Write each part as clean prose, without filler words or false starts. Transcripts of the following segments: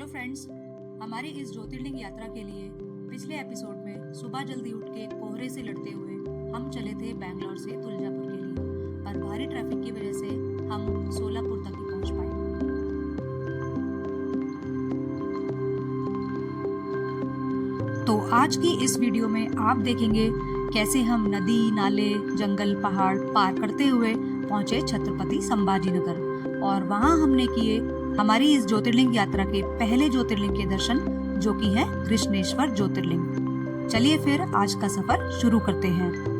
Hello friends, हमारी इस ज्योतिर्लिंग यात्रा के लिए पिछले एपिसोड में सुबह जल्दी उठ के कोहरे से लड़ते हुए हम चले थे बैंगलोर से तुलजापुर के लिए, पर भारी ट्रैफिक की वजह से हम सोलापुर तक ही पहुंच पाए। तो आज की इस वीडियो में आप देखेंगे कैसे हम नदी, नाले, जंगल, पहाड़ पार करते हुए पहुंचे छत्रपति संभाजीनगर और वहां हमने किए हमारी इस ज्योतिर्लिंग यात्रा के पहले ज्योतिर्लिंग के दर्शन, जो कि है कृष्णेश्वर ज्योतिर्लिंग। चलिए फिर आज का सफर शुरू करते हैं।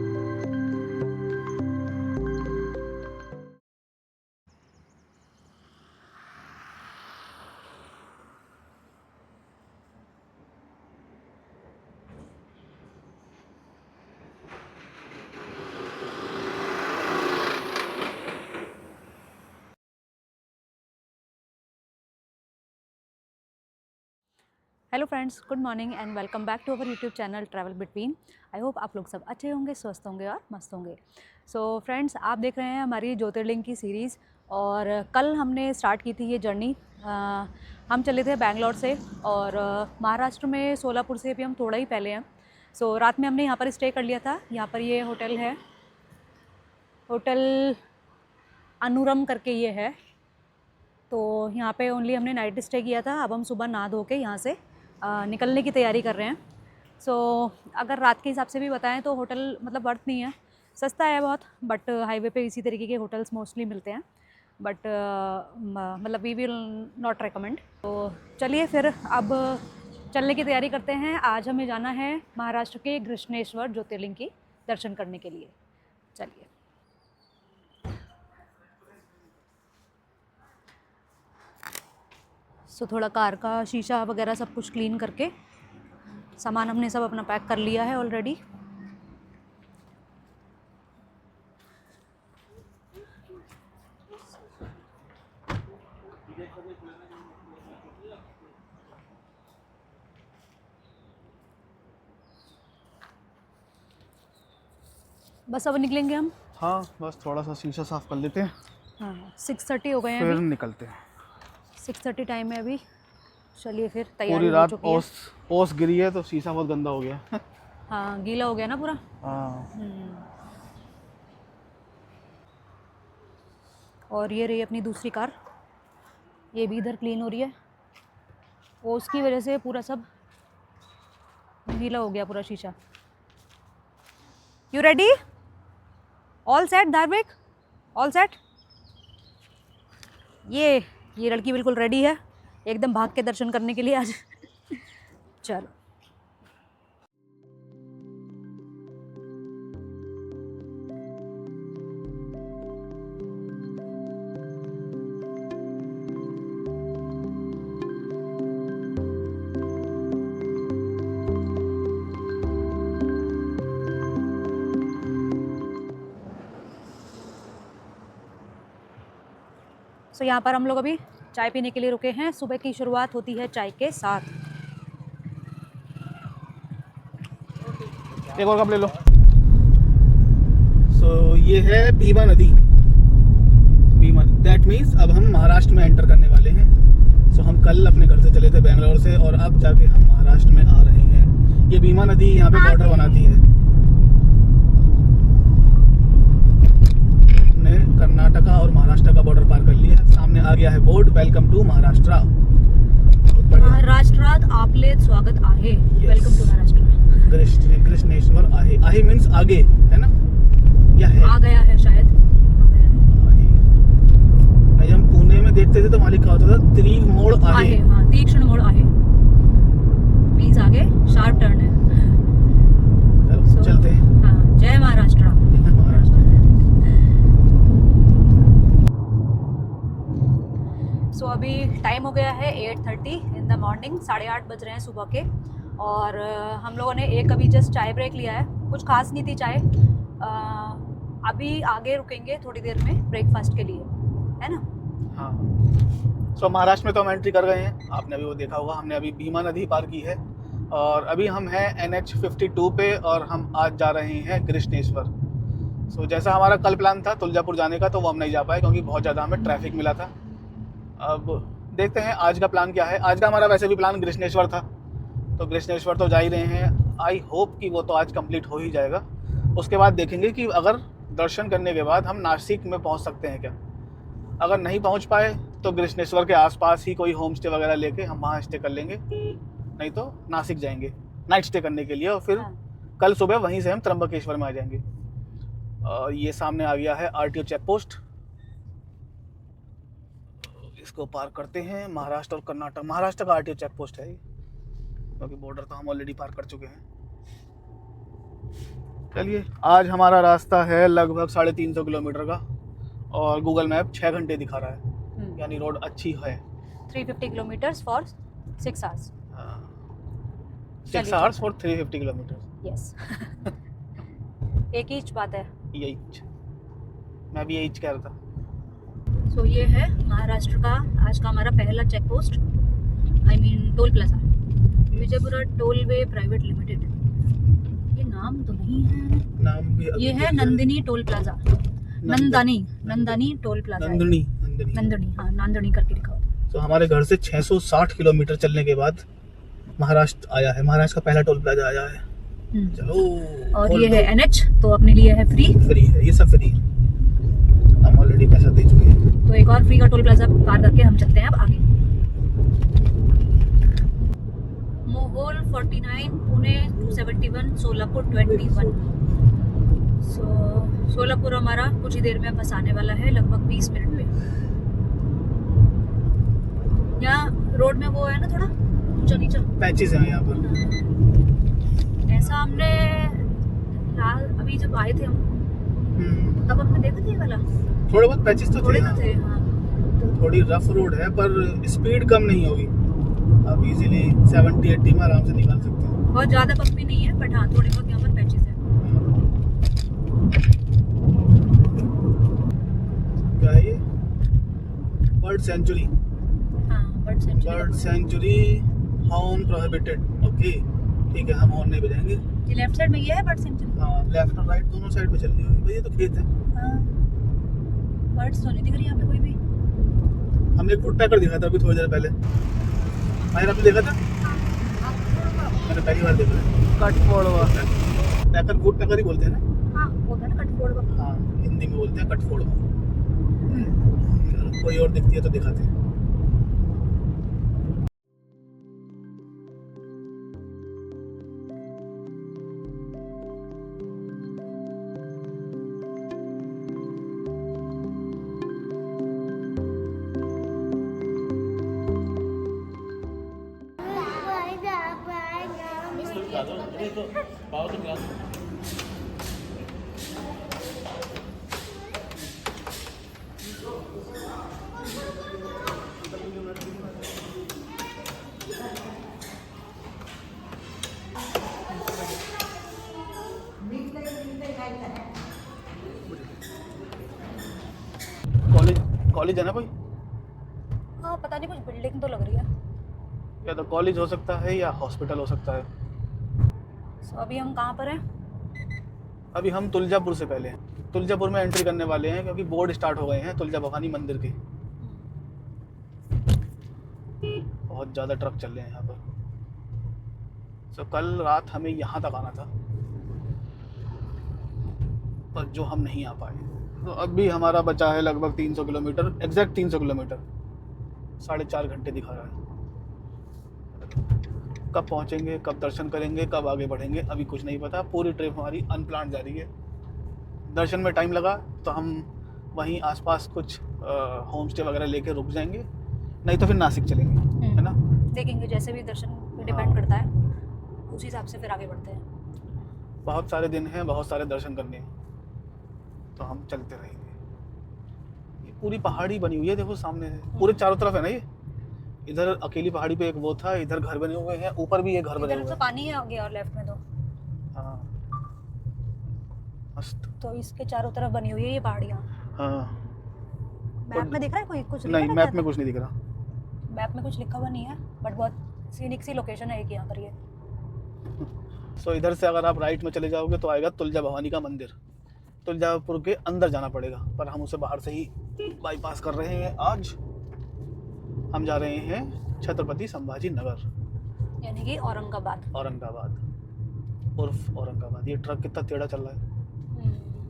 Hello friends, good morning and welcome back to our YouTube channel travel between. I hope आप लोग सब अच्छे होंगे, स्वस्थ होंगे और मस्त होंगे। सो फ्रेंड्स, आप देख रहे हैं हमारी ज्योतिर्लिंग की सीरीज़ और कल हमने स्टार्ट की थी ये जर्नी। हम चले थे बैंगलोर से और महाराष्ट्र में सोलापुर से भी हम थोड़ा ही पहले हैं। सो रात में हमने यहाँ पर स्टे कर लिया था। यहाँ पर ये होटल है, होटल अनुरम करके ये है। तो यहाँ पे ओनली हमने नाइट स्टे किया था। अब हम सुबह नहा धो के यहाँ से निकलने की तैयारी कर रहे हैं। सो अगर रात के हिसाब से भी बताएं तो होटल मतलब वर्थ नहीं है, सस्ता है बहुत, बट हाईवे पे इसी तरीके के होटल्स मोस्टली मिलते हैं, बट मतलब वी विल नॉट रेकमेंड। तो चलिए फिर अब चलने की तैयारी करते हैं। आज हमें जाना है महाराष्ट्र के कृष्णेश्वर ज्योतिर्लिंग की दर्शन करने के लिए। चलिए। सो थोड़ा कार का शीशा वगैरह सब कुछ क्लीन करके सामान हमने सब अपना पैक कर लिया है ऑलरेडी। बस अब निकलेंगे हम। हाँ, बस थोड़ा सा शीशा साफ कर लेते हैं। हाँ, 6:30 हो गए हैं, फिर अभी निकलते हैं। 6:30 टाइम है अभी। चलिए फिर, तैयारी पूरी हो रात चुकी है। ओस गिरी है तो शीशा बहुत गंदा हो गया। हाँ, गीला हो गया ना पूरा। हाँ। और ये रही अपनी दूसरी कार, ये भी इधर क्लीन हो रही है। ओस की वजह से पूरा सब गीला हो गया, पूरा शीशा। You ready? ऑल सेट धार्मिक? All set? ये लड़की बिल्कुल रेडी है, एकदम भाग के दर्शन करने के लिए आज। चलो। सो यहाँ पर हम लोग अभी चाय पीने के लिए रुके हैं। सुबह की शुरुआत होती है चाय के साथ। एक और कप ले लो। सो ये है भीमा नदी। भीमा, दैट मीन्स अब हम महाराष्ट्र में एंटर करने वाले हैं। सो हम कल अपने घर से चले थे बेंगलोर से और अब जाके हम महाराष्ट्र में आ रहे हैं। ये भीमा नदी यहाँ पे बॉर्डर बनाती है। कर्नाटका और महाराष्ट्र का बॉर्डर पार कर लिया। सामने आ गया है बोर्ड, वेलकम टू महाराष्ट्र। महाराष्ट्रात आपले स्वागत आहे। Welcome to Maharashtra. कृष्णेश्वर आहे। आहे मीन्स आगे, है ना? या है? आ गया है शायद। नहीं, हम पुणे में देखते थे तो मालिक का होता था तीक्ष्ण मोड़ आहे। हाँ, तीक्ष्ण मोड़ आहे मीन्स आगे, शार्प टर्न है। चलो चलते हैं। हाँ, जय महाराष्ट्र। सो अभी टाइम हो गया है 8:30 इन द मॉर्निंग, 8:30 बज रहे हैं सुबह के। और हम लोगों ने एक अभी जस्ट चाय ब्रेक लिया है। कुछ खास नहीं थी चाय। अभी आगे रुकेंगे थोड़ी देर में ब्रेकफास्ट के लिए, है ना? हाँ। सो महाराष्ट्र में तो हम एंट्री कर गए हैं। आपने अभी वो देखा होगा, हमने अभी भीमा नदी पार की है और अभी हम हैं NH52 पे और हम आज जा रहे हैं कृष्णेश्वर। सो जैसा हमारा कल प्लान था तुलजापुर जाने का, तो वो हम नहीं जा पाए क्योंकि बहुत ज़्यादा हमें ट्रैफिक मिला था। अब देखते हैं आज का प्लान क्या है। आज का हमारा वैसे भी प्लान कृष्णेश्वर था, तो कृष्णेश्वर तो जा ही रहे हैं। आई होप कि वो तो आज कंप्लीट हो ही जाएगा। उसके बाद देखेंगे कि अगर दर्शन करने के बाद हम नासिक में पहुंच सकते हैं क्या। अगर नहीं पहुंच पाए तो कृष्णेश्वर के आसपास ही कोई होम स्टे वगैरह लेके हम वहाँ स्टे कर लेंगे, नहीं तो नासिक जाएंगे नाइट स्टे करने के लिए, और फिर कल सुबह वहीं से हम त्र्यंबकेश्वर में आ जाएंगे। ये सामने आ गया है आरटीओ चेक पोस्ट, इसको पार करते हैं। महाराष्ट्र और कर्नाटक, महाराष्ट्र का आरटीओ चेक पोस्ट है ये, क्योंकि बॉर्डर तो हम ऑलरेडी पार कर चुके हैं। चलिए, आज हमारा रास्ता है लगभग 350 किलोमीटर का, और गूगल मैप 6 घंटे दिखा रहा है, यानी रोड अच्छी है। 350 kilometres for 6 hours. 6 hours for 350 kilometre. Yes. एक ही बात है। यही, मैं भी यही कह रहा था। सो ये है महाराष्ट्र का आज का हमारा पहला check post, I mean toll plaza, Vijayapura tollway private limited. ये नाम तो नहीं है, नाम भी ये है Nandini toll plaza, Nandani toll plaza, Nandni, हाँ नंदनी करके लिखा हुआ। तो हमारे घर से 660 किलोमीटर चलने के बाद महाराष्ट्र आया है, महाराष्ट्र का पहला टोल प्लाजा आया है। चलो, और ये है NH, तो अपने लिए है फ्री है, ये सब फ्री, हम ऑलरेडी पैसा दे चुके हैं। तो एक और फ्री का टोल प्लाजा पार करके हम चलते हैं अब आगे। मोहोल 49, पुणे 271, सोलापुर 21। सोलापुर हमारा कुछ ही देर में बस आने वाला है, लगभग 20 मिनट में। यहाँ रोड में वो है ना, थोड़ा ऊंचा नीचा पैचेस हैं यहाँ पर। ऐसा हमने अभी जब आए थे हम, तब हमने देखा था ये वाला, थोड़े बहुत पैचेस तो थोड़े थे, थे। हाँ, थोड़ी रफ रोड है, पर स्पीड कम नहीं होगी। आप इजीली 70-80 में आराम से निकाल सकते हैं। बहुत ज्यादा पम्पी नहीं है, बट हाँ थोड़ी बहुत यहाँ पर पैचेस है। क्या है ये? Bird sanctuary. हाँ, bird sanctuary, horn prohibited. Okay, ठीक है, हम हॉर्न नहीं बजाएंगे। ये लेफ्ट साइड में ये है बर्ड सेंचुरी। हाँ, लेफ्ट और राइट दोनों साइड पे चल रही होगी। ये तो खेत है। हाँ, बर्ड्स तो नहीं दिख रही यहाँ पे कोई भी। हमने एक वुड पैकर देखा था अभी थोड़ी देर पहले। माहिर, आपने देखा था? मैंने पहली बार देखा है। कटफोड़वा पैकर, वुड पैकर ही बोलते हैं ना? हाँ, वो है ना कटफोड़वा। हाँ, हिंदी में बोलते हैं कटफोड़वा। चलो, कोई और दिखती है तो दिखाते हैं। कॉलेज है ना कोई? हाँ, पता नहीं, कुछ बिल्डिंग तो लग रही है। या तो कॉलेज हो सकता है या हॉस्पिटल हो सकता है। सो अभी हम कहाँ पर हैं? अभी हम तुलजापुर से पहले हैं। तुलजापुर में एंट्री करने वाले हैं, क्योंकि बोर्ड स्टार्ट हो गए हैं तुलजा भवानी मंदिर के। बहुत ज़्यादा ट्रक चल रहे हैं यहाँ पर। तो कल रात हमें यहाँ तक आना था, पर जो हम नहीं आ पाए। तो अब भी हमारा बचा है लगभग 300 किलोमीटर, एग्जैक्ट 300 किलोमीटर। 4.5 घंटे दिखा रहा है। कब पहुँचेंगे, कब दर्शन करेंगे, कब आगे बढ़ेंगे, अभी कुछ नहीं पता। पूरी ट्रिप हमारी अनप्लान्ड जा रही है। दर्शन में टाइम लगा तो हम वहीं आसपास कुछ होम स्टे वगैरह लेके रुक जाएंगे, नहीं तो फिर नासिक चलेंगे, है ना? देखेंगे, जैसे भी दर्शन पे डिपेंड करता है, उस हिसाब से फिर आगे बढ़ते हैं। बहुत सारे दिन हैं, बहुत सारे दर्शन करने हैं, तो हम चलते रहेंगे। ये पूरी पहाड़ी बनी हुई है, देखो सामने से, पूरे चारों तरफ है ना ये। इधर अकेली पहाड़ी पे एक वो था, इधर घर बने हुए हैं, ऊपर भी एक घर बने हुए तो हैं। पानी है आगे और लेफ्ट में तो। हाँ, मस्त। तो इसके चारों तरफ बनी हुई है ये पहाड़ियाँ। हाँ, मैप में दिख रहा है कोई कुछ? नहीं, मैप में कुछ नहीं दिख रहा। मैप में कुछ लिखा हुआ नहीं है, बट बहुत सीनिक सी लोकेशन है एक यहाँ पर ये। सो इधर से अगर आप राइट में चले जाओगे तो आएगा तुलजा भवानी का मंदिर। तुलजापुर के अंदर जाना पड़ेगा, पर हम उसे बाहर से ही बाईपास कर रहे हैं आज। हम जा रहे हैं छत्रपति संभाजी नगर, यानी कि औरंगाबाद। औरंगाबाद उर्फ औरंगाबाद। ये ट्रक कितना टेढ़ा चल रहा है।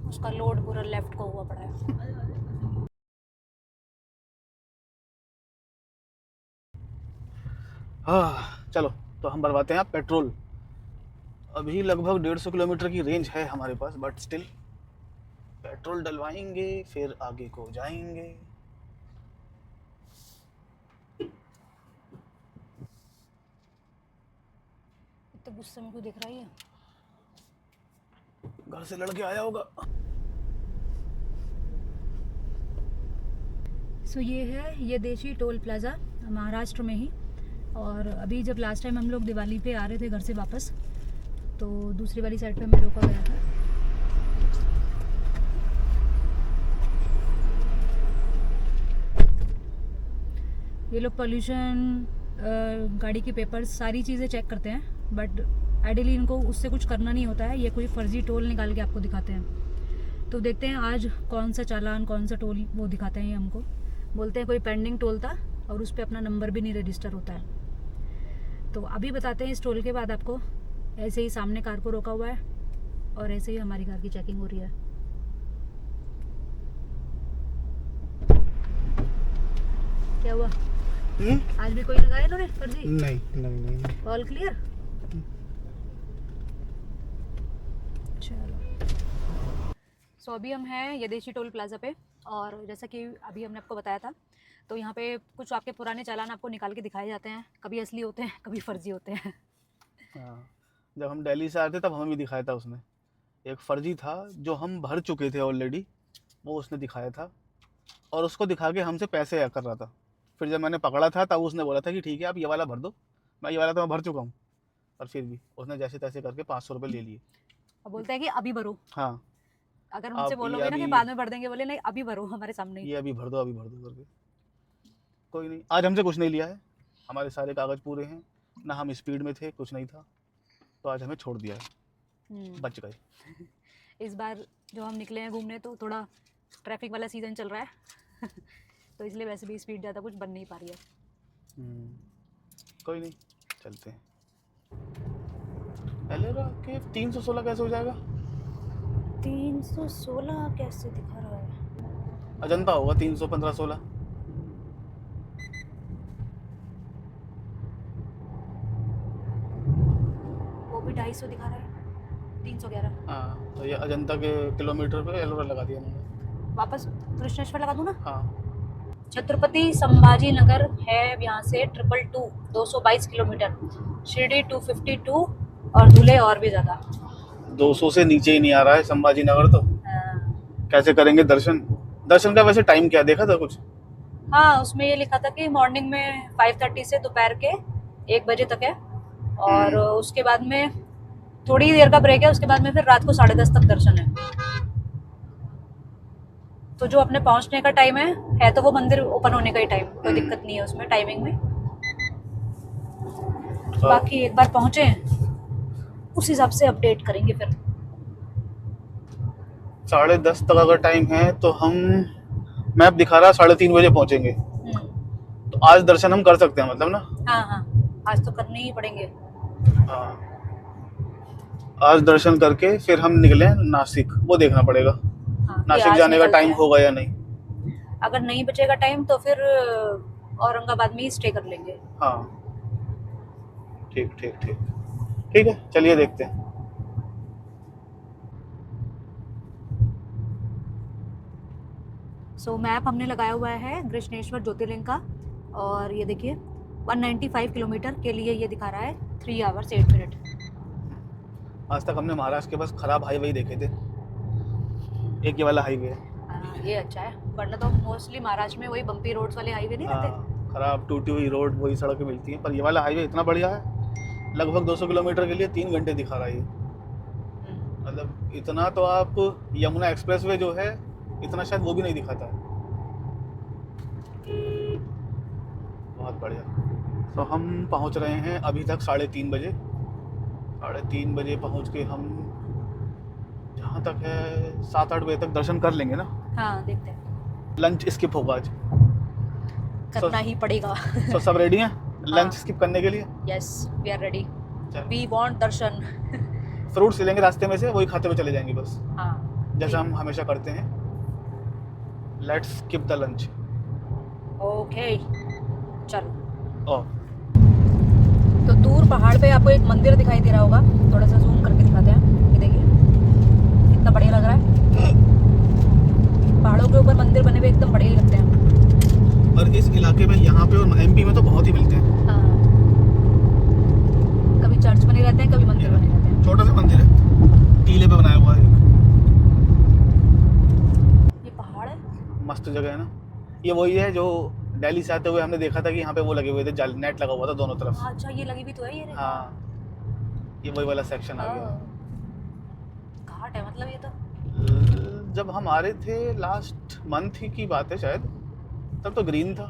उसका लोड पूरा लेफ्ट को हुआ पड़ा है। हाँ चलो, तो हम भरवाते हैं पेट्रोल। अभी लगभग 150 किलोमीटर की रेंज है हमारे पास, बट स्टिल पेट्रोल डलवाएंगे फिर आगे को जाएंगे। इतने गुस्से में क्यों दिख रहा है? घर से लड़के आया होगा। सो ये है यदेशी टोल प्लाज़ा, महाराष्ट्र में ही। और अभी जब लास्ट टाइम हम लोग दिवाली पे आ रहे थे घर से वापस, तो दूसरी वाली साइड पे हमें रोका गया था। ये लोग पोल्यूशन, गाड़ी के पेपर्स, सारी चीज़ें चेक करते हैं, बट आइडियली इनको उससे कुछ करना नहीं होता है। ये कोई फर्जी टोल निकाल के आपको दिखाते हैं। तो देखते हैं आज कौन सा चालान, कौन सा टोल वो दिखाते हैं। ये हमको बोलते हैं कोई पेंडिंग टोल था और उस पर अपना नंबर भी नहीं रजिस्टर होता है। तो अभी बताते हैं इस टोल के बाद आपको। ऐसे ही सामने कार को रोका हुआ है और ऐसे ही हमारी कार की चेकिंग हो रही है। क्या हुआ? आज भी कोई लगाया इन्होंने फर्जी? नहीं। All clear? चलो, सो अभी हम हैं यदेशी टोल प्लाज़ा पे, और जैसा कि अभी हमने आपको बताया था, तो यहाँ पे कुछ आपके पुराने चालान आपको निकाल के दिखाए जाते हैं। कभी असली होते हैं, कभी फर्जी होते हैं। हाँ, जब हम दिल्ली से आए थे तब हमें भी दिखाया था उसने। एक फर्जी था जो हम भर चुके थे ऑलरेडी, वो उसने दिखाया था और उसको दिखा के हमसे पैसे कर रहा था। फिर जब मैंने पकड़ा था तब उसने बोला था कि ठीक है आप ये वाला भर दो। मैं ये वाला तो मैं भर चुका हूँ, और फिर भी उसने जैसे तैसे करके 500 रुपये ले लिए। अब बोलते हैं कि अभी भरो। हाँ, अगर उनसे अब बोलोगे ना कि बाद में भर देंगे, बोले नहीं अभी भरो हमारे सामने ही। ये अभी भर दो करके। कोई नहीं, आज हमसे कुछ नहीं लिया है, हमारे सारे कागज़ पूरे हैं, ना हम स्पीड में थे, कुछ नहीं था, तो आज हमें छोड़ दिया है, बच गए। इस बार जो हम निकले हैं घूमने, तो थोड़ा ट्रैफिक वाला सीज़न चल रहा है तो इसलिए वैसे भी स्पीड ज़्यादा कुछ बन नहीं पा रही है। कोई नहीं, चलते हैं। एलोरा के 316 कैसे हो जाएगा? 316 कैसे दिखा रहा है? अजंता होगा 315-16। वो भी 250 दिखा रहा है, 311। हाँ, तो ये अजंता के किलोमीटर पे एलोरा लगा दिया उन्होंने। वापस कृष्णेश्वर लगा दूँ ना? हाँ, छत्रपति संभाजी नगर है यहाँ से 222, 222 किलोमीटर। शिरडी 252 और धुले और भी ज़्यादा। 200 से नीचे ही नहीं आ रहा है संभाजी नगर तो। कैसे करेंगे दर्शन? दर्शन का वैसे टाइम क्या देखा था कुछ? हाँ, उसमें ये लिखा था कि मॉर्निंग में 5:30 से दोपहर के 1 बजे तक है, और उसके बाद में थोड़ी देर का ब्रेक है, उसके बाद में फिर रात को 10:30 तक दर्शन है। तो जो अपने पहुंचने का टाइम है तो वो मंदिर ओपन होने का ही टाइम, कोई दिक्कत नहीं है उसमें टाइमिंग में। बाकी एक बार पहुंचे उस हिसाब से अपडेट करेंगे फिर। 10:30 तक अगर टाइम है तो हम, मैप दिखा रहा 3:30 बजे पहुंचेंगे, तो आज दर्शन हम कर सकते हैं मतलब ना? हाँ, आज तो करने ही पड़ेंगे। हाँ, आज दर्शन करके फिर हम निकले नासिक, वो देखना पड़ेगा। हाँ, नासिक जाने का टाइम होगा या नहीं। अगर नहीं बचेगा टाइम तो फिर औरंगाबाद में ही स्टे कर लेंगे। हाँ, ठीक है, चलिए देखते हैं। सो मैप हमने लगाया हुआ है कृष्णेश्वर ज्योतिर्लिंग का, और ये देखिए 195 किलोमीटर के लिए ये दिखा रहा है 3 आवर्स 8 मिनट। आज तक हमने महाराष्ट्र के बस खराब हाईवे देखे थे, एक ये वाला हाईवे है। ये अच्छा है, वरना तो मोस्टली महाराष्ट्र में वही बम्पी रोड्स वाले हाईवे नहीं रहते। खराब टूटी हुई रोड, वही सड़कें मिलती हैं, पर ये वाला हाईवे इतना बढ़िया है, लगभग 200 किलोमीटर के लिए 3 घंटे दिखा रहा है। मतलब इतना तो आप यमुना एक्सप्रेसवे जो है, इतना शायद वो भी नहीं दिखाता है। बहुत बढ़िया। तो हम पहुंच रहे हैं अभी तक 3:30 बजे। 3:30 बजे पहुंच के हम जहाँ तक है 7-8 बजे तक दर्शन कर लेंगे ना? हाँ, देखते हैं। लंच स्किप होगा आज। करना ही पड़ेगा। तो सब रेडी हैं लंच हाँ। स्किप करने के लिए? यस, वी आर रेडी, चल वी वांट दर्शन। फ्रूट्स लेंगे रास्ते में से, वही खाते हुए चले जाएंगे बस, हाँ जैसा हम हमेशा करते हैं। Let's skip the lunch. Okay चलो। ओह तो दूर पहाड़ पे आपको एक मंदिर दिखाई दे रहा होगा, थोड़ा सा जूम करके दिखाते हैं। ये देखिए कितना बढ़िया लग रहा है। पहाड़ों के ऊपर मंदिर बने हुए एकदम बढ़िया ही लगते हैं। और इस इलाके में यहाँ पे और एमपी में तो बहुत ही मिलते हैं। हाँ, कभी चर्च बने रहते हैं, कभी मंदिर बने रहते हैं। छोटा सा मंदिर है, टीले पे बनाया हुआ है। ये पहाड़ है, मस्त जगह है ना। ये वही है जो दिल्ली से आते हुए हमने देखा था कि यहाँ पे वो लगे हुए थे, जाल नेट लगा हुआ था दोनों तरफ। हाँ, अच्छा ये लगी भी तो है ये। हाँ ये वही वाला सेक्शन आ गया। घाट है मतलब ये तो। जब हम आ रहे थे लास्ट मंथ ही की बात है शायद, तब तो ग्रीन था,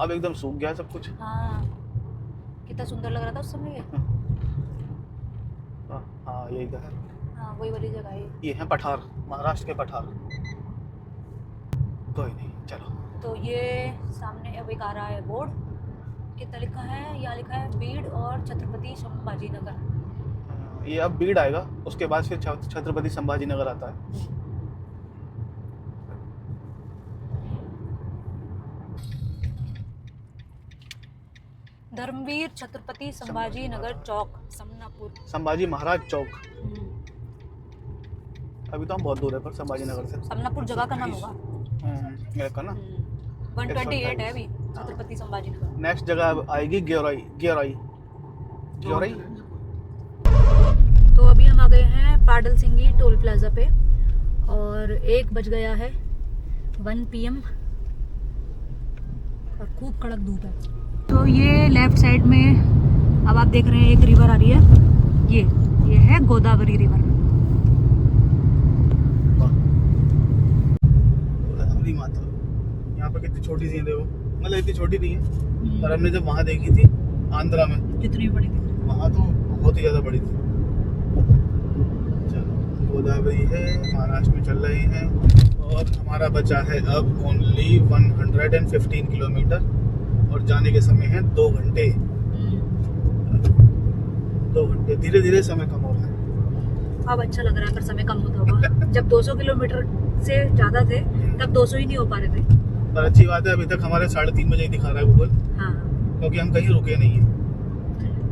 अब एकदम सूख गया है सब कुछ। हाँ, कितना सुंदर लग रहा था उस समय ये। हाँ यही तो है। हाँ वही वाली जगह है। ये है पठार, महाराष्ट्र के पठार। कोई नहीं चलो। तो ये सामने अब एक आ रहा है बोर्ड, कितना लिखा है, यहाँ लिखा है बीड़ और छत्रपति संभाजी नगर। ये अब बीड़ आएगा, उसके बाद फिर छत्रपति संभाजी नगर आता है। धर्मवीर छत्रपति संभाजी नगर चौक, समनापुर। संभाजी महाराज चौक। अभी तो हम बहुत दूर है पर संभाजी नगर से। समनापुर जगह का नाम होगा। मेरे का ना 128 है अभी छत्रपति संभाजी नगर। नेक्स्ट जगह आएगी गेवराई। गेवराई गेवराई। तो अभी हम आ गए हैं पाडल सिंगी टोल प्लाजा पे और 1 बज गया है, 1 PM और खूब कड़क धूप है। तो ये लेफ्ट साइड में अब आप देख रहे हैं एक रिवर आ रही है, ये है गोदावरी रिवर। गोदावरी माता यहाँ पे कितनी छोटी सी है देखो, मतलब इतनी छोटी नहीं है पर हमने जब वहाँ देखी थी आंध्रा में, कितनी बड़ी थी वहाँ तो बहुत ही ज़्यादा बड़ी थी। चलो गोदावरी है, महाराष्ट्र में चल रहे हैं और हमारा बचा है अब ओनली 115 किलोमीटर और जाने के समय है 2 घंटे। 2 घंटे, धीरे धीरे समय कम हो रहा है। अब अच्छा लग रहा है पर समय कम होता होगा। जब 200 किलोमीटर से ज़्यादा थे तब 200 ही नहीं हो पा रहे थे। पर अच्छी बात है अभी तक हमारे 3:30 बजे ही दिखा रहा है गूगल। हाँ क्योंकि हम कहीं रुके नहीं हैं।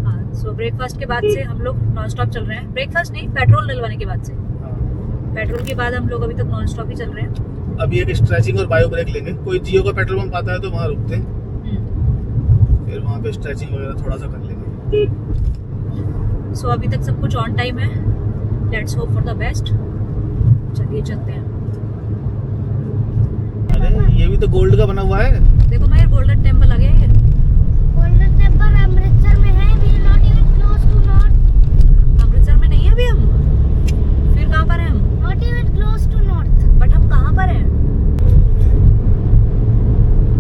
हाँ, सो ब्रेकफास्ट के बाद से हम लोग नॉन स्टॉप चल रहे हैं। ब्रेकफास्ट नहीं, पेट्रोल डलवाने के बाद से। पेट्रोल के बाद हम लोग अभी तक नॉन स्टॉप ही चल रहे हैं। अभी एक स्ट्रेचिंग और बायो ब्रेक लेंगे, कोई जियो का पेट्रोल पंप आता है तो वहाँ रुकते हैं, फिर वहाँ पे स्ट्रेचिंग वगैरह थोड़ा सा कर लेंगे। सो अभी तक सब कुछ ऑन टाइम है, let's hope for the best. चलिए चलते हैं। अरे ये भी तो गोल्ड का बना हुआ है। देखो मायर, गोल्डन टेम्पल आ गया है। गोल्डन टेम्पल अमृतसर में है, we are not even close to north. Amritsar में नहीं है अभी हम, फिर कहाँ पर हैं हम? Not even close to north. But हम कहाँ पर हैं?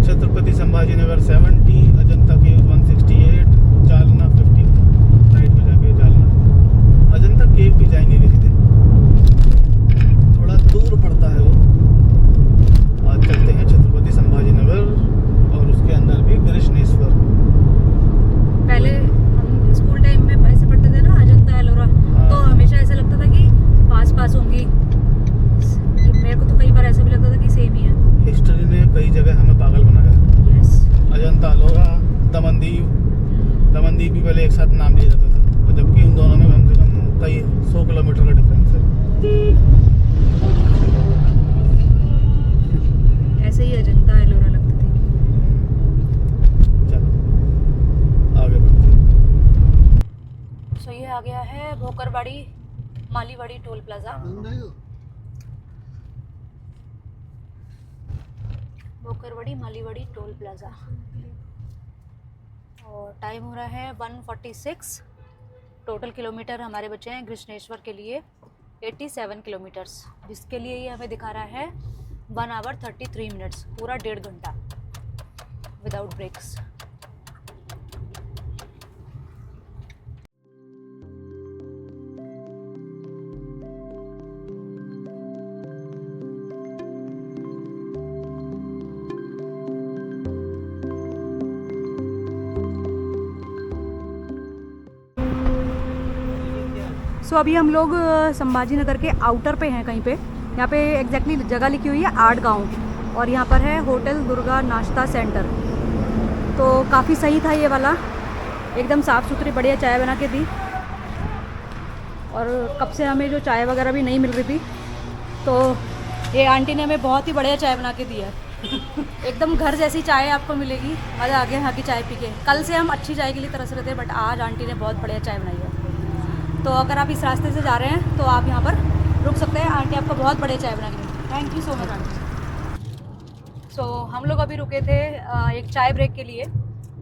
छत्रपति संभाजी नगर 70, अजंता केव 168, जालना 50। राइट में जाके जालना, अजंता केव भी जाएंगे किसी दिन, थोड़ा दूर पड़ता है वो। आज चलते हैं छत्रपति संभाजी नगर और उसके अंदर भी गृष्णेश्वर। पहले हम स्कूल टाइम में ऐसे पढ़ते थे ना अजंता एलोरा, तो हमेशा ऐसा लगता था कि पास पास होंगी। मेरे को तो कई बार ऐसा भी लगता था कि सेम ही है। हिस्ट्री ने कई जगह हमें पागल बनाया। यस। अजंता एलोरा, दमनदीप भी पहले एक साथ नाम लिया जाता था, तो जबकि उन दोनों में कम से कम कई 100 किलोमीटर का डिफरेंस है। ऐसे ही अजंता एलोरा लगती थी। चलो आगे बढ़ते हैं। सो ये आ गया है भोकरवाड़ी मालीवाड़ी टोल प्लाजा। भोकरवाड़ी मालीवाड़ी टोल प्लाजा और टाइम हो रहा है 1:46। टोटल किलोमीटर हमारे बचे हैं कृष्णेश्वर के लिए 87 किलोमीटर्स, जिसके लिए ये हमें दिखा रहा है 1 आवर 33 मिनट्स, पूरा 1.5 घंटा विदाउट ब्रेक्स। सो अभी हम लोग संभाजी नगर के आउटर पे हैं कहीं पे। यहाँ पे एग्जैक्टली जगह लिखी हुई है आर्ट गाँव और यहाँ पर है होटल दुर्गा नाश्ता सेंटर। तो काफ़ी सही था ये वाला, एकदम साफ़ सुथरी बढ़िया चाय बना के दी और कब से हमें जो चाय वगैरह भी नहीं मिल रही थी तो ये आंटी ने हमें बहुत ही बढ़िया चाय बना के दी है। एकदम घर जैसी चाय आपको मिलेगी, मज़ा आ गया यहाँ की चाय पी के। कल से हम अच्छी चाय के लिए तरस रहे थे बट आज आंटी ने बहुत बढ़िया चाय बनाई है। तो अगर आप इस रास्ते से जा रहे हैं तो आप यहाँ पर रुक सकते हैं, आंटी आपको बहुत बढ़िया चाय बना के दी। Thank you so much aunty. So हम लोग अभी रुके थे एक चाय ब्रेक के लिए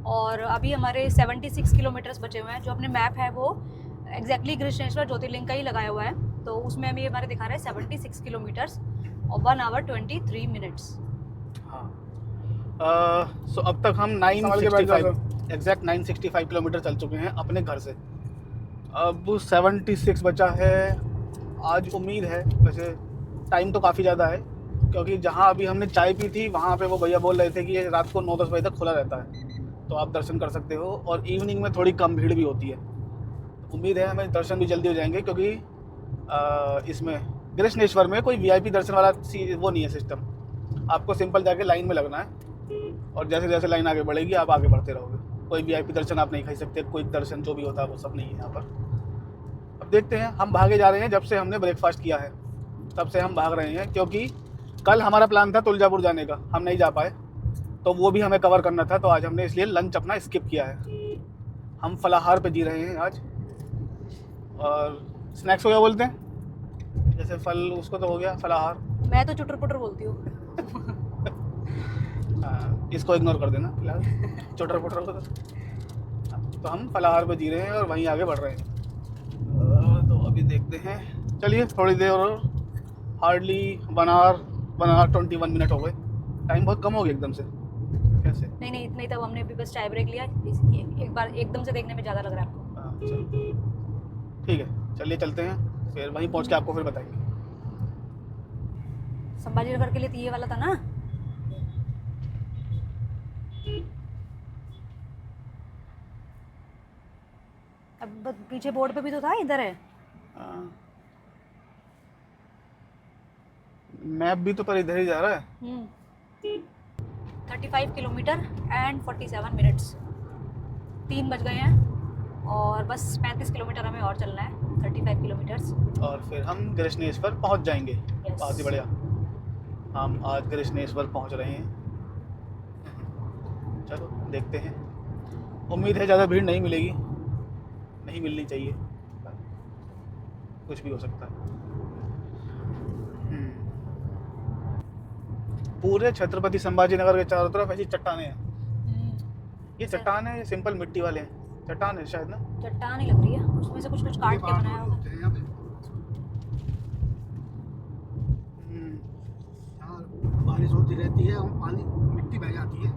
और अभी हमारे 76 किलोमीटर्स बचे हुए हैं। जो अपने मैप है वो एग्जैक्टली गृष्णेश्वर ज्योतिर्लिंग का ही लगाया हुआ है, तो उसमें अभी हमारे दिखा रहा है 76 किलोमीटर्स और 1 आवर 23 मिनट्स। हाँ सो अब तक हम 965 एग्जैक्ट 965 किलोमीटर चल चुके हैं अपने घर से। अब 76 बचा है। आज उम्मीद है, वैसे टाइम तो काफ़ी ज़्यादा है क्योंकि जहाँ अभी हमने चाय पी थी वहाँ पे वो भैया बोल रहे थे कि ये रात को 9-10 बजे तक खुला रहता है, तो आप दर्शन कर सकते हो और इवनिंग में थोड़ी कम भीड़ भी होती है। उम्मीद है हमें दर्शन भी जल्दी हो जाएंगे क्योंकि इसमें गृष्णेश्वर में कोई VIP दर्शन वाला वो नहीं है सिस्टम। आपको सिंपल जाके लाइन में लगना है और जैसे जैसे लाइन आगे बढ़ेगी आप आगे बढ़ते रहोगे। कोई VIP दर्शन आप नहीं खा सकते, कोई दर्शन जो भी होता है वो सब नहीं है यहाँ पर। अब देखते हैं, हम भागे जा रहे हैं। जब से हमने ब्रेकफास्ट किया है तब से हम भाग रहे हैं क्योंकि कल हमारा प्लान था तुलजापुर जाने का, हम नहीं जा पाए तो वो भी हमें कवर करना था, तो आज हमने इसलिए लंच अपना स्किप किया है। हम फलाहार पे जी रहे हैं आज। और स्नैक्स हो गया बोलते हैं, जैसे फल उसको तो हो गया फलाहार। मैं तो चुटर पुटर बोलती हूँ। इसको इग्नोर कर देना फिलहाल, चुटर पुटर को तो हम फलाहार पे जी रहे हैं और वहीं आगे बढ़ रहे हैं। तो अभी देखते हैं, चलिए थोड़ी देर और, हार्डली 1 आवर 21 मिनट हो गए। टाइम बहुत कम हो गया एकदम से। कैसे? नहीं इतना ही था, हमने अभी बस चाय ब्रेक लिया। एक बार एकदम से देखने में ज़्यादा लग रहा है आपको। हाँ चलो ठीक है, चलिए चलते हैं, फिर वहीं पहुंच के आपको फिर बताएंगे। संभाजी नगर के लिए तो ये वाला था ना। अब पीछे बोर्ड पे भी तो था, इधर है। मैप भी तो पर इधर ही जा रहा है। 35 किलोमीटर एंड 47 मिनट्स। 3 बज गए हैं और बस 35 किलोमीटर हमें और चलना है, 35 किलोमीटर्स। और फिर हम गृष्णेश्वर पहुंच जाएंगे। Yes. बहुत ही बढ़िया, हम आज गृष्णेश्वर पहुंच रहे हैं। चलो देखते हैं, उम्मीद है ज़्यादा भीड़ नहीं मिलेगी, नहीं मिलनी चाहिए, कुछ भी हो सकता है। पूरे छत्रपति संभाजी नगर के चारों तरफ ऐसी चट्टानें हैं। ये चट्टान है, ये सिंपल मिट्टी वाले हैं। चट्टान है शायद ना, चट्टान ही लग रही है, उसमें से कुछ काट के बनाया होगा। बारिश होती रहती है और पानी मिट्टी बह जाती है,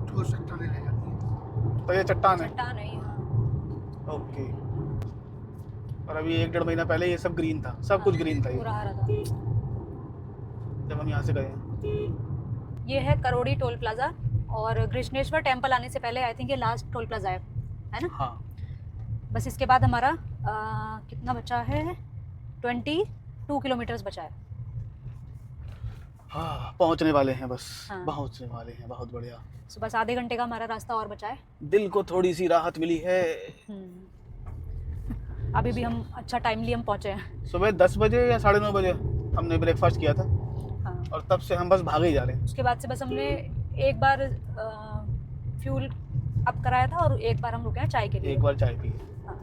ठोस चट्टानें रह जाती है। तो ये चट्टान है। चट्टान है यहाँ। ओके। और अभी 1-1.5 महीना पहले ये सब ग्रीन था, सब कुछ ग्रीन था ये, पूरा हरा था जब हम यहाँ से गए। ये है करोड़ी टोल प्लाजा और गृष्णेश्वर टेम्पल आने से पहले आई थिंक ये लास्ट टोल प्लाजा है ना। हाँ बस इसके बाद हमारा कितना बचा है, 22 किलोमीटर्स बचा है। हाँ पहुँचने वाले हैं बस। हाँ। पहुँचने वाले हैं, बहुत बढ़िया। सो बस आधे घंटे का हमारा रास्ता और बचा है। दिल को थोड़ी सी राहत मिली है। अभी भी हम अच्छा टाइमली हम पहुँचे हैं। सुबह 10 बजे या 9:30 बजे हमने ब्रेकफास्ट किया था। हाँ। और तब से हम बस भागे ही जा रहे हैं। उसके बाद से बस हमने एक बार फ्यूल अप कराया था और एक बार हम रुके हैं चाय के लिए। एक बार चाय पी। हाँ।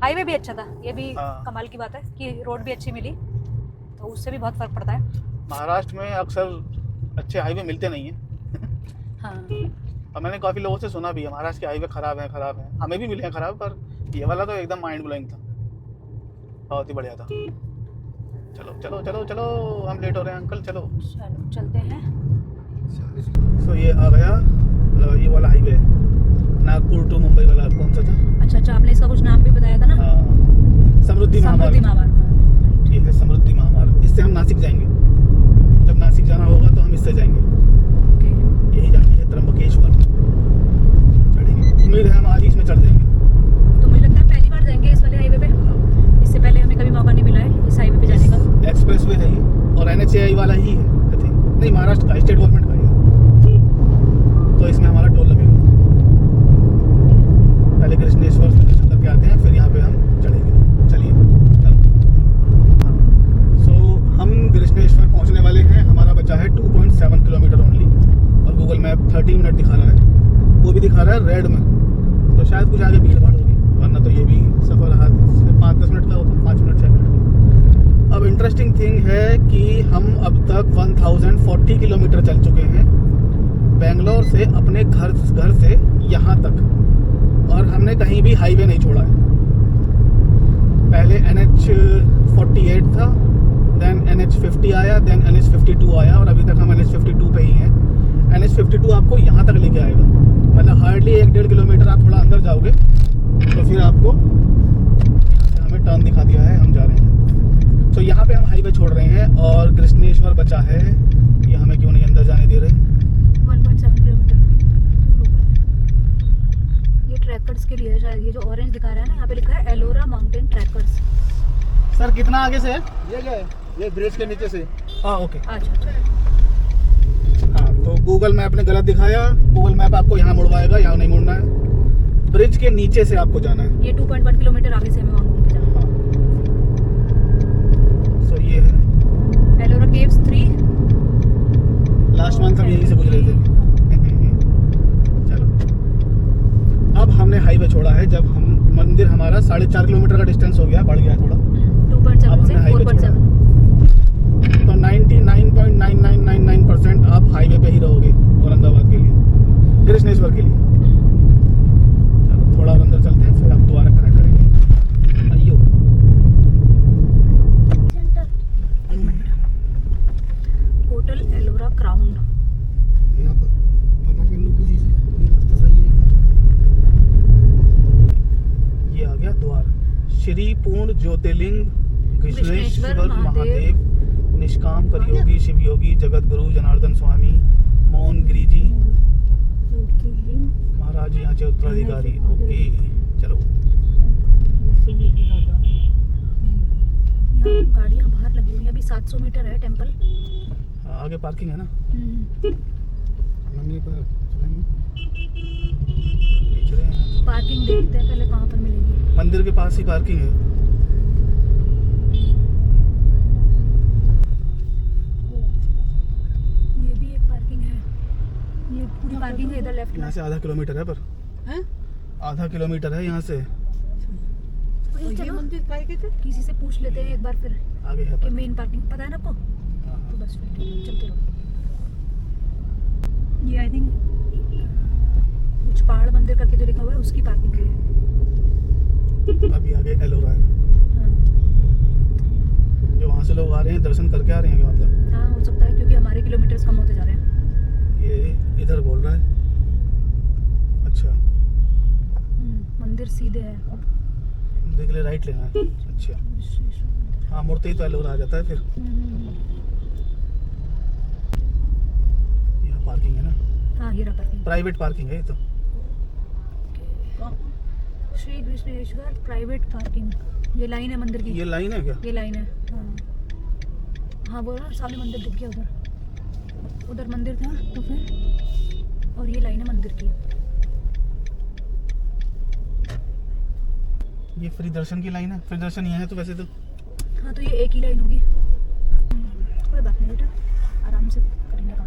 हाईवे भी अच्छा था, ये भी हाँ। कमाल की बात है कि रोड भी अच्छी मिली, तो उससे भी बहुत फ़र्क पड़ता है। महाराष्ट्र में अक्सर अच्छे हाईवे मिलते नहीं हैं। हाँ। और मैंने काफ़ी लोगों से सुना भी है महाराष्ट्र के हाईवे ख़राब हैं। हमें भी मिले हैं ख़राब, पर ये वाला तो एकदम माइंड ब्लोइंग था, बहुत ही बढ़िया था। चलो चलो चलो चलो, हम लेट हो रहे हैं अंकल, चलो चलो चलते हैं। तो ये आ गया ये वाला हाईवे है, नागपुर टू मुंबई वाला। कौन सा था? अच्छा आपने इसका कुछ नाम भी बताया था ना। हाँ, समृद्धि महामार्ग। ये है समृद्धि महामार्ग। इससे हम नासिक जाएंगे। जब नासिक जाना होगा तो हम इससे जाएंगे। ओके। यही जाती है त्र्यंबकेश्वर। चढ़ेंगे, उम्मीद है हम आज ही इसमें चढ़ जाएंगे। तो मुझे लगता है पहली बार जाएंगे इस वाले हाईवे पे। इससे पहले हमें दिखा रहा है रेड में, तो शायद कुछ आगे भीड़ भाड़ होगी, वरना तो ये भी सफ़र हाथ से 5-10 मिनट का होता, 5 मिनट 6 मिनट का। अब इंटरेस्टिंग थिंग है कि हम अब तक 1040 किलोमीटर चल चुके हैं बेंगलोर से अपने घर से यहाँ तक, और हमने कहीं भी हाईवे नहीं छोड़ा है। पहले NH 48 था, देन NH 50 आया, देन NH 52 आया, और अभी तक हम NH 52 पे ही हैं। NH 52 आपको यहाँ तक लेके आएगा, मतलब हार्डली 1-1.5 किलोमीटर आप थोड़ा अंदर जाओगे तो फिर आपको हमें टर्न दिखा दिया है, हम जा रहे हैं। तो यहाँ पे हम हाईवे छोड़ रहे हैं और कृष्णेश्वर बचा है, ये हमें क्यों नहीं अंदर जाने दे रहे। 1.7 किलोमीटर ये ट्रैकर्स के लिए है शायद, ये जो ऑरेंज दिखा रहा है ना, यहाँ पे लिखा है एलोरा माउंटेन ट्रैकर्स। सर कितना आगे से है? ये क्या है? ये ब्रिज के नीचे से। हाँ ओके। अच्छा हाँ, तो गूगल मैप ने गलत दिखाया, गूगल मैप आपको यहाँ मुड़वाएगा, यहाँ नहीं मुड़ना है, ब्रिज के नीचे से आपको जाना है। ये 2.1 किलोमीटर आगे से हमें माउंटेन पे जाना हाँ, सो ये है है। एलोरा केव्स 3 लास्ट मंथ हम यहीं से गुजरे थे। चलो, अब हमने हाईवे छोड़ा है, जब हम मंदिर हमारा 4.5 किलोमीटर का डिस्टेंस हो गया, बढ़ गया थोड़ा, 2.7 अब से हमने हाईवे 4.7। तो 99.9999% आप हाईवे पे ही रहोगे औरंगाबाद के लिए, कृष्णेश्वर के लिए। चलो थोड़ा और अंदर चलते हैं, फिर हम दोबारा कनेक्ट करेंगे। अयो होटल एलोरा क्राउन। यहाँ पर पता कर लो किसी से, ये रास्ता सही है क्या? ये आ गया द्वार, श्री पूर्ण ज्योतिर्लिंग घृष्णेश्वर महादेव निष्काम करयोगी शिव योगी जगत गुरु जनार्दन स्वामी मोहन गिरिजी महाराज यहाँ के उत्तराधिकारी। ओके चलो, यहाँ गाड़ियाँ बाहर लगी हुई हैं, अभी 700 मीटर है टेम्पल। हाँ, आगे पार्किंग है ना, नंगे पर चलेंगे। बेच रहे हैं। पार्किंग देखते हैं पहले कहाँ पर मिलेगी। मंदिर के पास ही पार्किंग है। ये भी एक पार्किंग है, ये पूरी पार्किंग है इधर लेफ्ट यहाँ से आधा किलोमीटर है, पर आधा किलोमीटर है यहाँ से, किसी से पूछ लेते हैं एक बार फिर आगे है कि पर। मेन पार्किंग पता है ना आपको, हाँ, तो बस फिर ठीक है, चलते रहो। ये आई थिंक कुछ पहाड़ मंदिर करके जो लिखा हुआ है उसकी पार्किंग है। अभी आगे एलोरा है, हाँ जो वहाँ से लोग आ रहे हैं दर्शन करके आ रहे हैं क्या, मतलब हाँ हो सकता है, क्योंकि हमारे किलोमीटर्स कम होते जा रहे हैं। ये इधर बोल रहा है। अच्छा, मंदिर सीधे है। देख ले, राइट लेना है। अच्छा हाँ, मुड़ते ही तो एलोरा आ जाता है फिर। यहाँ पार्किंग है ना, हाँ ये रहा पार्किंग। प्राइवेट पार्किंग है ये तो। श्री कृष्णेश्वर प्राइवेट पार्किंग, ये लाइन है मंदिर की। ये लाइन है क्या? ये लाइन है हाँ। हाँ वो ना सामने मंदिर दिख गया, उधर उधर मंदिर था तो फिर, और ये लाइन है मंदिर की। ये फ्री दर्शन की लाइन है, फ्री दर्शन यहाँ है तो वैसे तो। हाँ तो ये एक ही लाइन होगी, कोई बात नहीं बेटा, आराम से करेंगे काम।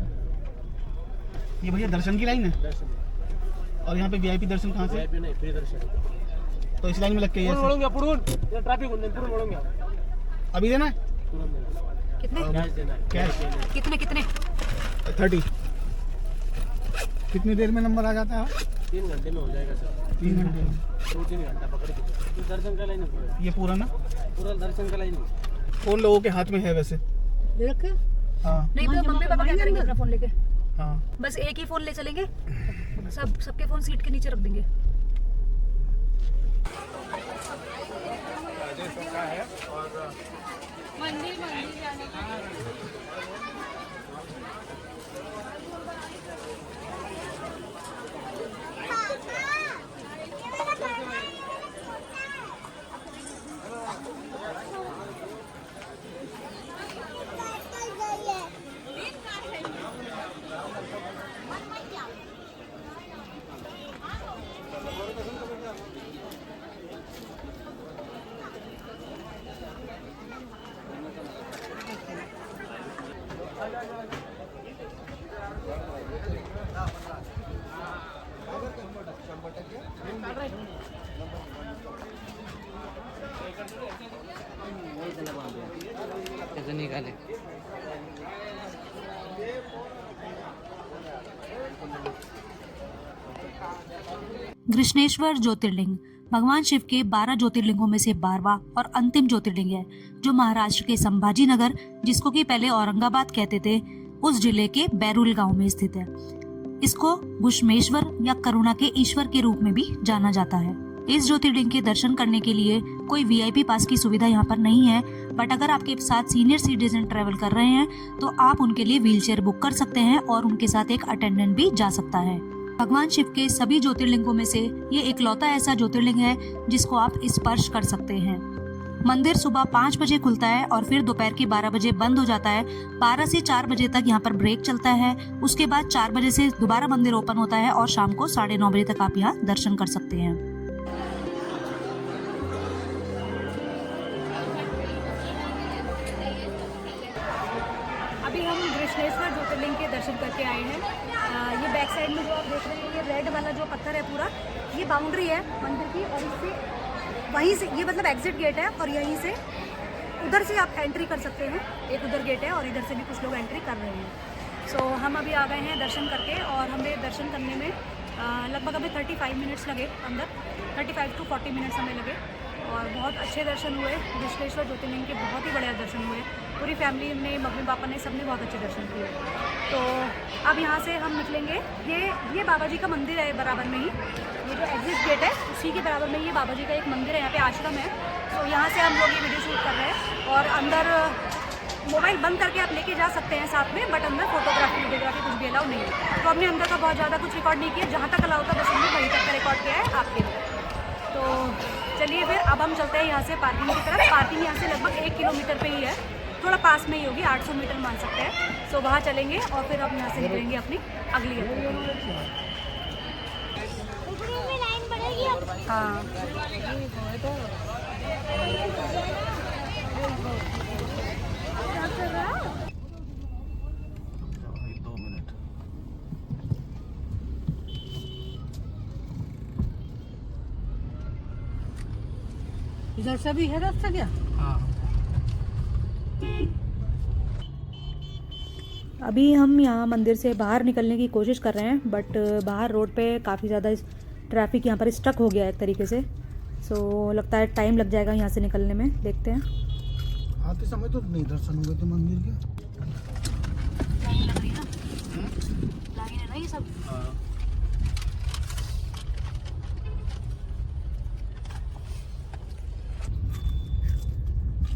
ये भैया दर्शन की लाइन है, और यहाँ पे वीआईपी दर्शन कहाँ से? नहीं, फ्री दर्शन। तो इस लाइन में लग के ये ऐसे। ट्रैफिक अभी देना है कितने कैश? कितने कितने 30। कितनी देर में नंबर आ जाता है? 3 घंटे में हो जाएगा सर, 3 घंटे में। 2-3 घंटा पकड़ के। तो दर्शन का लाइन है ये पूरा ना, पूरा दर्शन का लाइन है। फोन लोगों के हाथ में है वैसे। हाँ नहीं तो मम्मी पापा क्या करेंगे अपना फोन लेके? हाँ, बस एक ही फोन ले चलेंगे, सबके फोन सीट के नीचे रख देंगे। तो निकाले। कृष्णेश्वर ज्योतिर्लिंग भगवान शिव के 12 ज्योतिर्लिंगों में से 12वां और अंतिम ज्योतिर्लिंग है, जो महाराष्ट्र के संभाजी नगर, जिसको कि पहले औरंगाबाद कहते थे, उस जिले के बैरूल गांव में स्थित है। इसको घुश्मेश्वर या करुणा के ईश्वर के रूप में भी जाना जाता है। इस ज्योतिर्लिंग के दर्शन करने के लिए कोई वीआईपी पास की सुविधा यहाँ पर नहीं है, बट अगर आपके साथ सीनियर सिटीजन ट्रेवल कर रहे हैं तो आप उनके लिए व्हीलचेयर बुक कर सकते हैं और उनके साथ एक अटेंडेंट भी जा सकता है। भगवान शिव के सभी ज्योतिर्लिंगों में से ये इकलौता ऐसा ज्योतिर्लिंग है जिसको आप स्पर्श कर सकते हैं। मंदिर सुबह 5 बजे खुलता है और फिर दोपहर के 12 बजे बंद हो जाता है। 12 से 4 बजे तक यहाँ पर ब्रेक चलता है। उसके बाद 4 बजे से दोबारा मंदिर ओपन होता है और शाम को 9:30 बजे तक आप यहाँ दर्शन कर सकते हैं। अभी हम कृष्णेश्वर ज्योतिर्लिंग के दर्शन करके आए हैं। ये बैक साइड में जो आप देख रहे हैं, ये रेड वाला जो पत्थर है पूरा, ये बाउंड्री है मंदिर की, और इससे वहीं से ये मतलब एग्जिट गेट है और यहीं से उधर से आप एंट्री कर सकते हैं। एक उधर गेट है और इधर से भी कुछ लोग एंट्री कर रहे हैं। सो हम अभी आ गए हैं दर्शन करके, और हमें दर्शन करने में लगभग हमें 35 मिनट्स लगे, अंदर 35 to 40 मिनट्स हमें लगे, और बहुत अच्छे दर्शन हुए। कृष्णेश्वर ज्योतिर्लिंग के बहुत ही बढ़िया दर्शन हुए। पूरी फैमिली ने, मम्मी पापा ने, सबने बहुत अच्छे दर्शन किए। तो अब यहाँ से हम निकलेंगे। ये बाबा जी का मंदिर है बराबर में ही, ये जो एग्जिट गेट है उसी के बराबर में ये बाबा जी का एक मंदिर है, यहाँ पे आश्रम है। तो यहाँ से हम लोग ये वीडियो शूट कर रहे हैं, और अंदर मोबाइल बंद करके आप लेके जा सकते हैं साथ में, बट अंदर फोटोग्राफी वीडियोग्राफी कुछ भी अलाउ नहीं है। तो हमने अंदर का बहुत ज़्यादा कुछ रिकॉर्ड नहीं किया, जहाँ तक अलाउ था बस हमने वहीं तक का रिकॉर्ड किया है आपके लिए। तो चलिए फिर अब हम चलते हैं यहाँ से पार्किंग की तरफ। पार्किंग यहाँ से लगभग 1 किलोमीटर पे ही है, थोड़ा पास में ही होगी, 800 मीटर मान सकते हैं। सो वहाँ चलेंगे और फिर अब यहाँ से निकलेंगे अपनी अगली लाइन बढ़ेगी अब। हाँ इधर से भी है रास्ता क्या? अभी हम यहाँ मंदिर से बाहर निकलने की कोशिश कर रहे हैं, बट बाहर रोड पे काफ़ी ज़्यादा ट्रैफिक यहाँ पर स्टक हो गया है एक तरीके से। सो लगता है टाइम लग जाएगा यहाँ से निकलने में, देखते हैं। आते समय तो नहीं दर्शन हुए थे मंदिर के। लाइन लग रही है ना, लाइन है ना ये सब।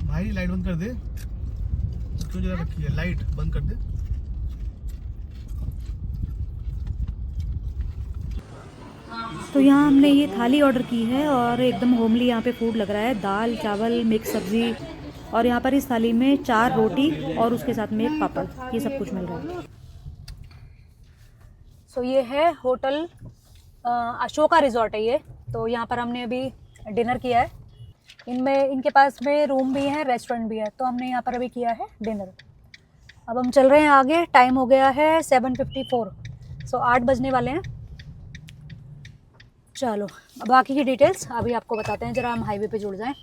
भाई लाइट बंद कर दे, क्यों जगह रखी है, लाइट बंद कर दे। तो यहाँ हमने ये थाली ऑर्डर की है, और एकदम होमली यहाँ पे फूड लग रहा है। दाल, चावल, मिक्स सब्जी, और यहाँ पर इस थाली में 4 रोटी और उसके साथ में एक पापड़, ये सब कुछ मिल रहा है। सो ये है होटल अशोका रिजॉर्ट है ये। तो यहाँ पर हमने अभी डिनर किया है। इनके पास में रूम भी है, रेस्टोरेंट भी है, तो हमने यहाँ पर अभी किया है डिनर। अब हम चल रहे हैं आगे। टाइम हो गया है 7:54, सो 8 बजने वाले हैं। चलो बाकी की डिटेल्स अभी आपको बताते हैं, जरा हम हाईवे पे जुड़ जाएं।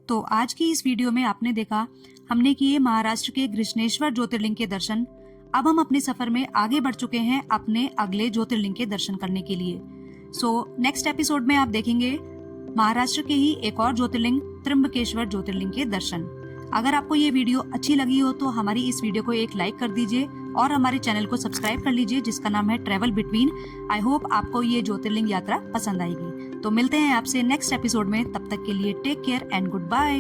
तो आज की इस वीडियो में आपने देखा, हमने किए महाराष्ट्र के कृष्णेश्वर ज्योतिर्लिंग के दर्शन। अब हम अपने सफर में आगे बढ़ चुके हैं अपने अगले ज्योतिर्लिंग के दर्शन करने के लिए। सो नेक्स्ट एपिसोड में आप देखेंगे महाराष्ट्र के ही एक और ज्योतिर्लिंग त्र्यंबकेश्वर ज्योतिर्लिंग के दर्शन। अगर आपको ये वीडियो अच्छी लगी हो तो हमारी इस वीडियो को एक लाइक कर दीजिए और हमारे चैनल को सब्सक्राइब कर लीजिए, जिसका नाम है ट्रेवल बिटवीन। आई होप आपको ये ज्योतिर्लिंग यात्रा पसंद आएगी। तो मिलते हैं आपसे नेक्स्ट एपिसोड में, तब तक के लिए take care and good bye.